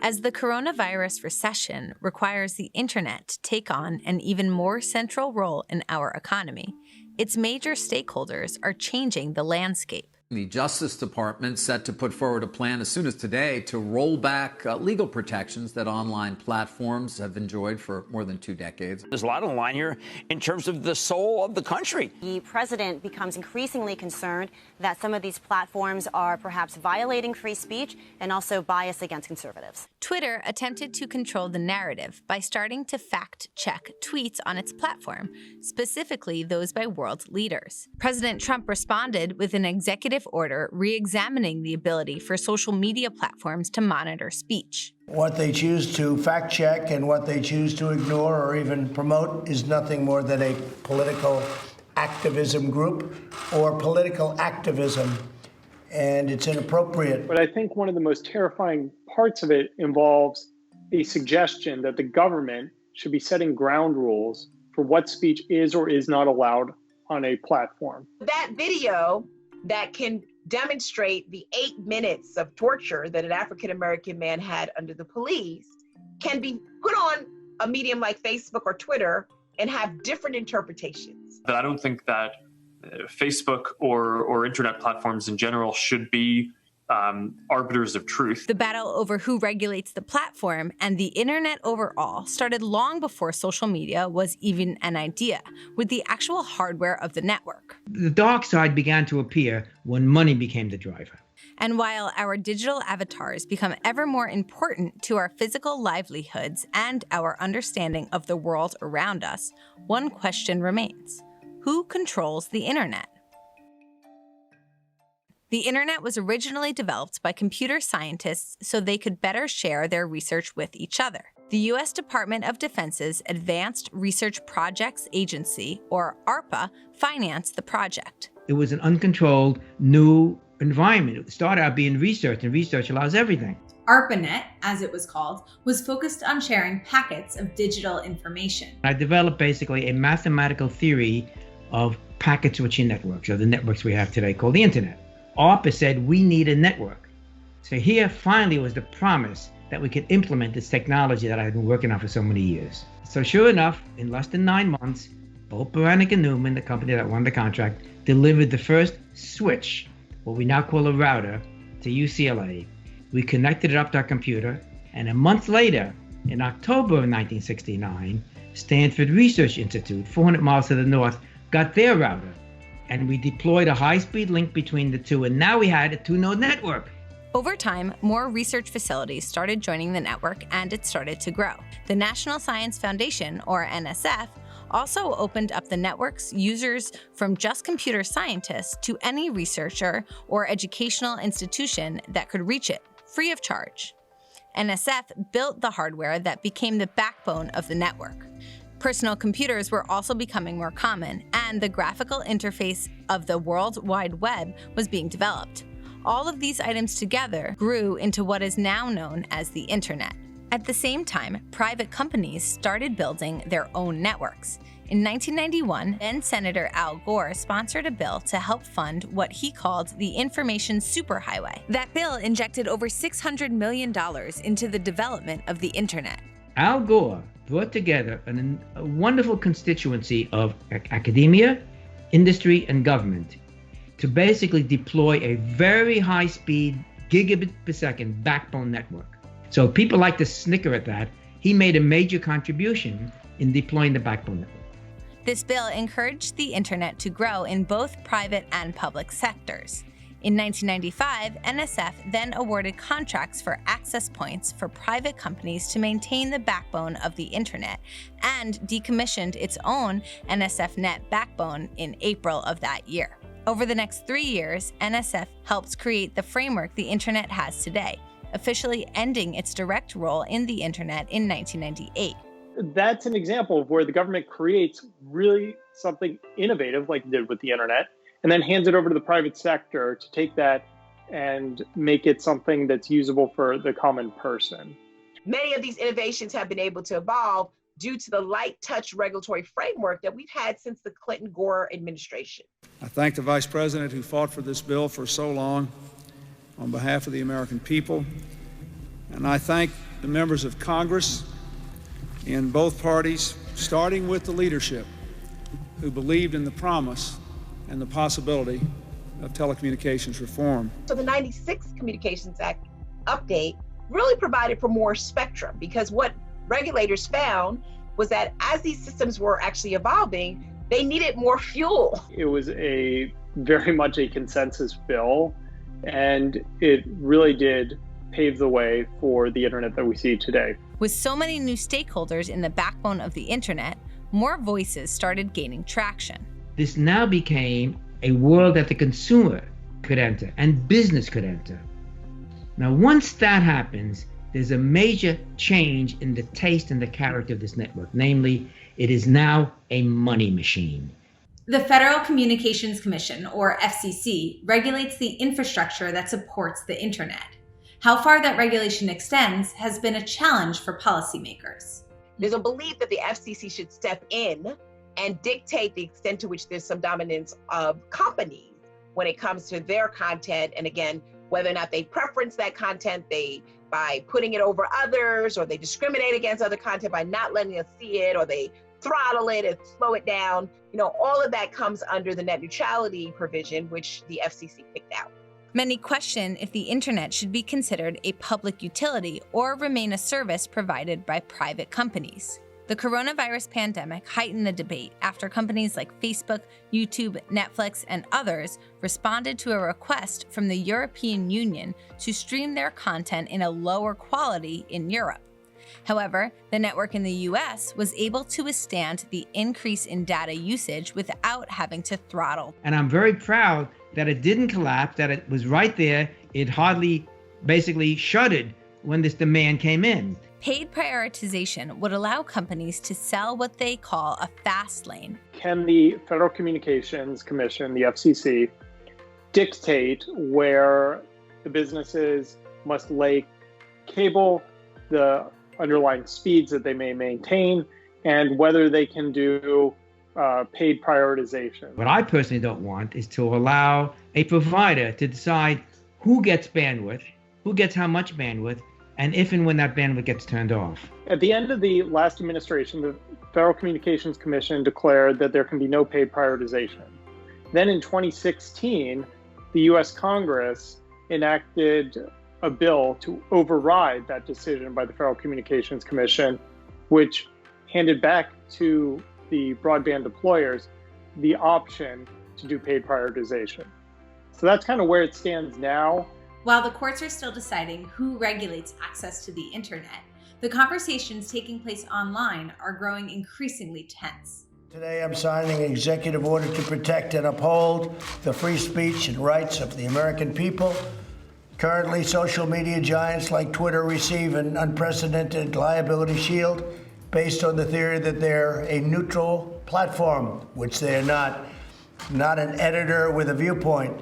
As the coronavirus recession requires the internet to take on an even more central role in our economy, its major stakeholders are changing the landscape. The Justice Department set to put forward a plan as soon as today to roll back legal protections that online platforms have enjoyed for more than 2 decades. There's a lot on the line here in terms of the soul of the country. The president becomes increasingly concerned that some of these platforms are perhaps violating free speech and also bias against conservatives. Twitter attempted to control the narrative by starting to fact-check tweets on its platform, specifically those by world leaders. President Trump responded with an executive order re-examining the ability for social media platforms to monitor speech. What they choose to fact check and what they choose to ignore or even promote is nothing more than a political activism group or political activism, and it's inappropriate. But I think one of the most terrifying parts of it involves a suggestion that the government should be setting ground rules for what speech is or is not allowed on a platform. That video that can demonstrate the 8 minutes of torture that an African-American man had under the police can be put on a medium like Facebook or Twitter and have different interpretations. But I don't think that Facebook or internet platforms in general should be arbiters of truth. The battle over who regulates the platform and the internet overall started long before social media was even an idea, with the actual hardware of the network. The dark side began to appear when money became the driver. And while our digital avatars become ever more important to our physical livelihoods and our understanding of the world around us, one question remains: who controls the internet? The internet was originally developed by computer scientists so they could better share their research with each other. The U.S. Department of Defense's Advanced Research Projects Agency, or ARPA, financed the project. It was an uncontrolled, new environment. It started out being research, and research allows everything. ARPANET, as it was called, was focused on sharing packets of digital information. I developed basically a mathematical theory of packet switching networks, or the networks we have today called the internet. ARPA said we need a network. So here finally was the promise that we could implement this technology that I had been working on for so many years. So sure enough, in less than 9 months, both Beranek and Newman, the company that won the contract, delivered the first switch, what we now call a router, to UCLA. We connected it up to our computer, and a month later, in October of 1969, Stanford Research Institute, 400 miles to the north, got their router. And we deployed a high-speed link between the two, and now we had a 2-node network. Over time, more research facilities started joining the network, and it started to grow. The National Science Foundation, or NSF, also opened up the network's users from just computer scientists to any researcher or educational institution that could reach it, free of charge. NSF built the hardware that became the backbone of the network. Personal computers were also becoming more common, and the graphical interface of the World Wide Web was being developed. All of these items together grew into what is now known as the Internet. At the same time, private companies started building their own networks. In 1991, then-Senator Al Gore sponsored a bill to help fund what he called the Information Superhighway. That bill injected over $600 million into the development of the Internet. Al Gore brought together a wonderful constituency of academia, industry, and government to basically deploy a very high-speed, gigabit per second backbone network. So people like to snicker at that. He made a major contribution in deploying the backbone network. This bill encouraged the internet to grow in both private and public sectors. In 1995, NSF then awarded contracts for access points for private companies to maintain the backbone of the internet and decommissioned its own NSFnet backbone in April of that year. Over the next 3 years, NSF helped create the framework the internet has today, officially ending its direct role in the internet in 1998. That's an example of where the government creates really something innovative like it did with the internet, and then hands it over to the private sector to take that and make it something that's usable for the common person. Many of these innovations have been able to evolve due to the Lighttouch regulatory framework that we've had since the Clinton-Gore administration. I thank the Vice President who fought for this bill for so long on behalf of the American people, and I thank the members of Congress in both parties, starting with the leadership, who believed in the promise and the possibility of telecommunications reform. So the 96 Communications Act update really provided for more spectrum, because what regulators found was that as these systems were actually evolving, they needed more fuel. It was very much a consensus bill, and it really did pave the way for the internet that we see today. With so many new stakeholders in the backbone of the internet, more voices started gaining traction. This now became a world that the consumer could enter and business could enter. Now, once that happens, there's a major change in the taste and the character of this network. Namely, it is now a money machine. The Federal Communications Commission, or FCC, regulates the infrastructure that supports the internet. How far that regulation extends has been a challenge for policymakers. There's a belief that the FCC should step in and dictate the extent to which there's some dominance of companies when it comes to their content. And again, whether or not they preference that content, by putting it over others, or they discriminate against other content by not letting us see it, or they throttle it and slow it down. All of that comes under the net neutrality provision, which the FCC picked out. Many question if the internet should be considered a public utility or remain a service provided by private companies. The coronavirus pandemic heightened the debate after companies like Facebook, YouTube, Netflix, and others responded to a request from the European Union to stream their content in a lower quality in Europe. However, the network in the US was able to withstand the increase in data usage without having to throttle. And I'm very proud that it didn't collapse, that it was right there. It hardly basically shuddered when this demand came in. Paid prioritization would allow companies to sell what they call a fast lane. Can the Federal Communications Commission, the FCC, dictate where the businesses must lay cable, the underlying speeds that they may maintain, and whether they can do paid prioritization? What I personally don't want is to allow a provider to decide who gets bandwidth, who gets how much bandwidth, and if and when that bandwidth gets turned off. At the end of the last administration, the Federal Communications Commission declared that there can be no paid prioritization. Then in 2016, the US Congress enacted a bill to override that decision by the Federal Communications Commission, which handed back to the broadband deployers the option to do paid prioritization. So that's kind of where it stands now. While the courts are still deciding who regulates access to the internet, the conversations taking place online are growing increasingly tense. Today I'm signing an executive order to protect and uphold the free speech and rights of the American people. Currently, social media giants like Twitter receive an unprecedented liability shield based on the theory that they're a neutral platform, which they're not an editor with a viewpoint.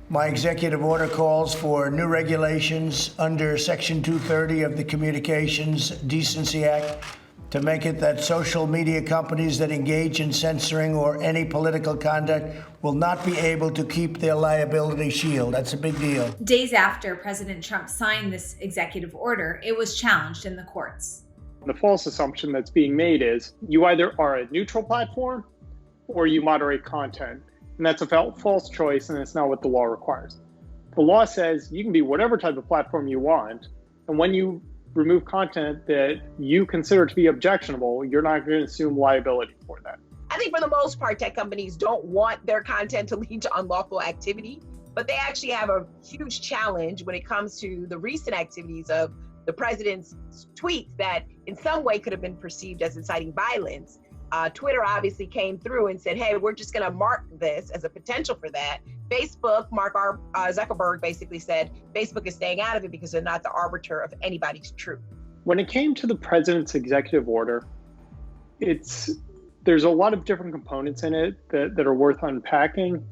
My executive order calls for new regulations under Section 230 of the Communications Decency Act to make it that social media companies that engage in censoring or any political conduct will not be able to keep their liability shield. That's a big deal. Days after President Trump signed this executive order, it was challenged in the courts. The false assumption that's being made is you either are a neutral platform or you moderate content. And that's a false choice, and it's not what the law requires. The law says you can be whatever type of platform you want, and when you remove content that you consider to be objectionable, you're not going to assume liability for that. I think for the most part, tech companies don't want their content to lead to unlawful activity, but they actually have a huge challenge when it comes to the recent activities of the president's tweets that in some way could have been perceived as inciting violence. Twitter obviously came through and said, hey, we're just going to mark this as a potential for that. Facebook, Mark Zuckerberg basically said Facebook is staying out of it because they're not the arbiter of anybody's truth. When it came to the president's executive order, there's a lot of different components in it that are worth unpacking.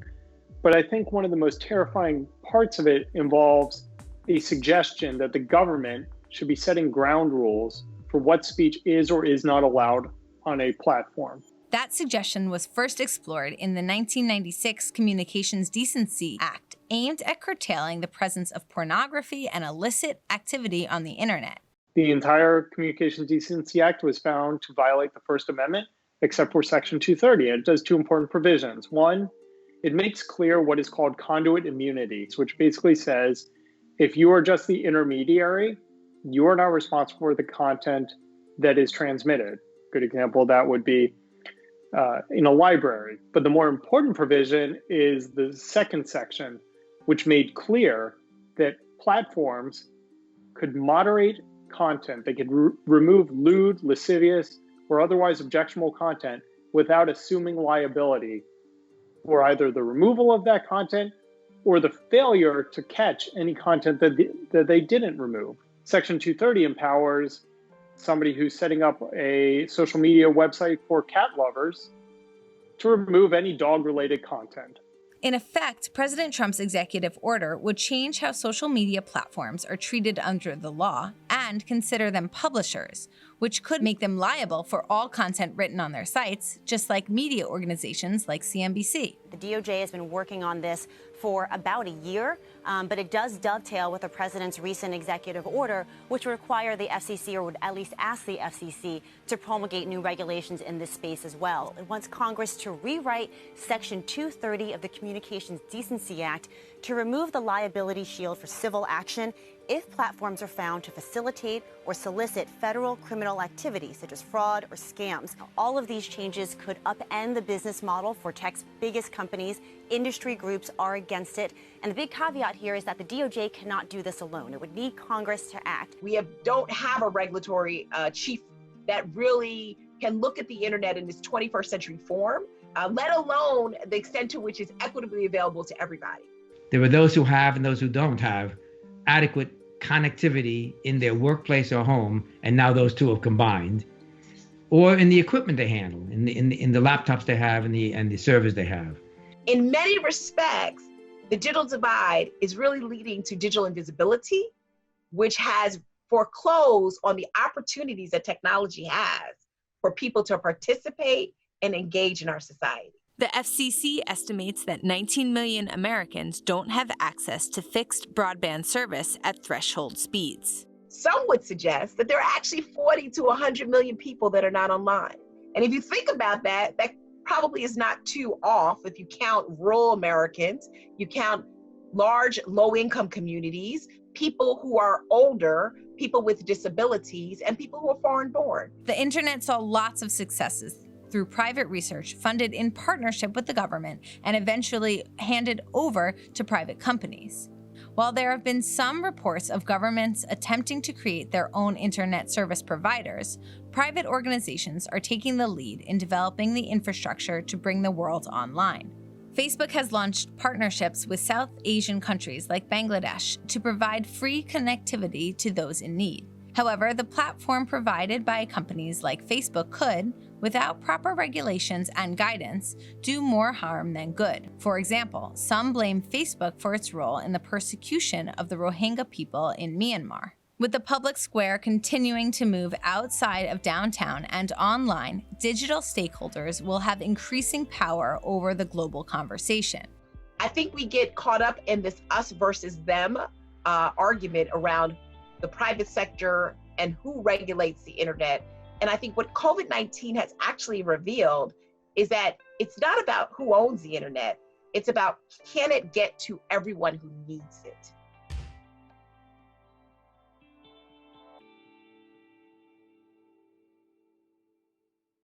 But I think one of the most terrifying parts of it involves a suggestion that the government should be setting ground rules for what speech is or is not allowed on a platform. That suggestion was first explored in the 1996 Communications Decency Act, aimed at curtailing the presence of pornography and illicit activity on the internet. The entire Communications Decency Act was found to violate the First Amendment, except for Section 230. And it does two important provisions. One, it makes clear what is called conduit immunities, which basically says if you are just the intermediary, you are not responsible for the content that is transmitted. Good example of that would be in a library. But the more important provision is the second section, which made clear that platforms could moderate content. They could remove lewd, lascivious, or otherwise objectionable content without assuming liability for either the removal of that content or the failure to catch any content that they didn't remove. Section 230 empowers somebody who's setting up a social media website for cat lovers to remove any dog-related content. In effect, President Trump's executive order would change how social media platforms are treated under the law and consider them publishers, which could make them liable for all content written on their sites, just like media organizations like CNBC. The DOJ has been working on this for about a year, but it does dovetail with the president's recent executive order, which would require the FCC, or would at least ask the FCC, to promulgate new regulations in this space as well. It wants Congress to rewrite Section 230 of the Communications Decency Act to remove the liability shield for civil action if platforms are found to facilitate or solicit federal criminal activity, such as fraud or scams. All of these changes could upend the business model for tech's biggest companies. Industry groups are against it. And the big caveat here is that the DOJ cannot do this alone. It would need Congress to act. We don't have a regulatory chief that really can look at the internet in its 21st century form, let alone the extent to which it's equitably available to everybody. There are those who have and those who don't have adequate connectivity in their workplace or home, and now those two have combined, or in the equipment they handle, in the laptops they have and the servers they have. In many respects, the digital divide is really leading to digital invisibility, which has foreclosed on the opportunities that technology has for people to participate and engage in our society. The FCC estimates that 19 million Americans don't have access to fixed broadband service at threshold speeds. Some would suggest that there are actually 40 to 100 million people that are not online. And if you think about that, that probably is not too off if you count rural Americans, you count large low-income communities, people who are older, people with disabilities, and people who are foreign-born. The internet saw lots of successes through private research funded in partnership with the government and eventually handed over to private companies. While there have been some reports of governments attempting to create their own internet service providers, private organizations are taking the lead in developing the infrastructure to bring the world online. Facebook has launched partnerships with South Asian countries like Bangladesh to provide free connectivity to those in need. However, the platform provided by companies like Facebook could, without proper regulations and guidance, do more harm than good. For example, some blame Facebook for its role in the persecution of the Rohingya people in Myanmar. With the public square continuing to move outside of downtown and online, digital stakeholders will have increasing power over the global conversation. I think we get caught up in this us versus them argument around the private sector and who regulates the internet. And I think what COVID-19 has actually revealed is that it's not about who owns the internet. It's about, can it get to everyone who needs it?